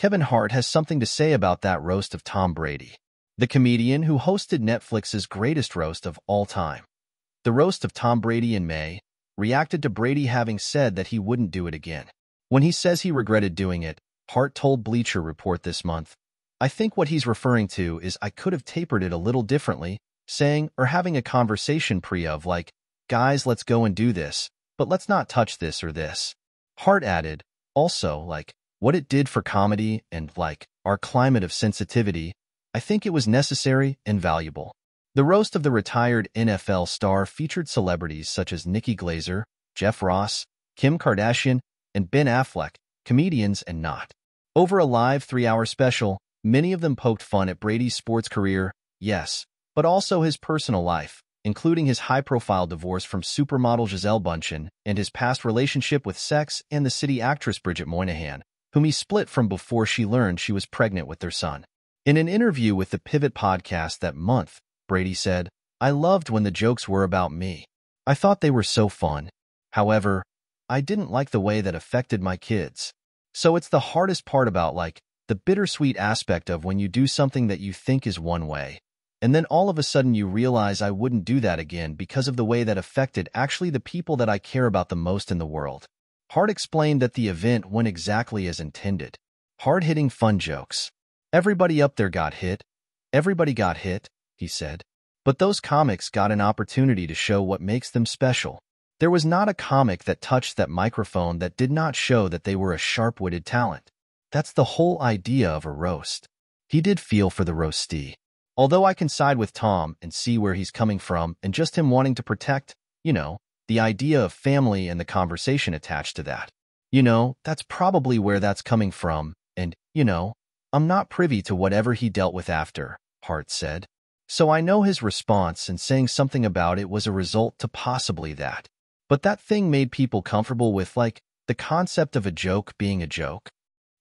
Kevin Hart has something to say about that roast of Tom Brady, the comedian who hosted Netflix's greatest roast of all time. The roast of Tom Brady in May reacted to Brady having said that he wouldn't do it again. When he says he regretted doing it, Hart told Bleacher Report this month, "I think what he's referring to is I could have tapered it a little differently, saying or having a conversation of like, guys, let's go and do this, but let's not touch this or this." Hart added, also, like, what it did for comedy and, like, our climate of sensitivity, I think it was necessary and valuable. The roast of the retired NFL star featured celebrities such as Nikki Glaser, Jeff Ross, Kim Kardashian, and Ben Affleck, comedians and not. Over a live 3-hour special, many of them poked fun at Brady's sports career, yes, but also his personal life, including his high-profile divorce from supermodel Gisele Bündchen and his past relationship with Sex and the City actress Bridget Moynihan, whom he split from before she learned she was pregnant with their son. In an interview with the Pivot podcast that month, Brady said, "I loved when the jokes were about me. I thought they were so fun. However, I didn't like the way that affected my kids." So it's the hardest part about, like, the bittersweet aspect of when you do something that you think is one way, and then all of a sudden you realize I wouldn't do that again because of the way that affected actually the people that I care about the most in the world. Hart explained that the event went exactly as intended. Hard-hitting fun jokes. Everybody up there got hit. Everybody got hit, he said. But those comics got an opportunity to show what makes them special. There was not a comic that touched that microphone that did not show that they were a sharp-witted talent. That's the whole idea of a roast. He did feel for the roastee. Although I can side with Tom and see where he's coming from and just him wanting to protect, the idea of family and the conversation attached to that. That's probably where that's coming from, and, I'm not privy to whatever he dealt with after, Hart said. So I know his response and saying something about it was a result to possibly that. But that thing made people comfortable with, like, the concept of a joke being a joke.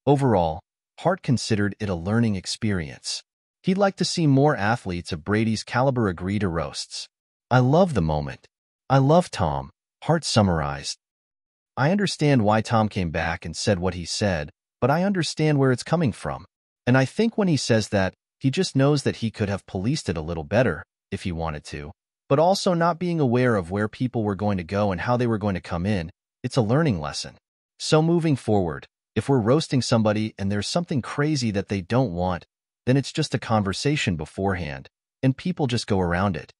Overall, Hart considered it a learning experience. He'd like to see more athletes of Brady's caliber agree to roasts. "I love the moment. I love Tom," Hart summarized. "I understand why Tom came back and said what he said, but I understand where it's coming from. And I think when he says that, he just knows that he could have policed it a little better, if he wanted to, but also not being aware of where people were going to go and how they were going to come in. It's a learning lesson. So moving forward, if we're roasting somebody and there's something crazy that they don't want, then it's just a conversation beforehand, and people just go around it.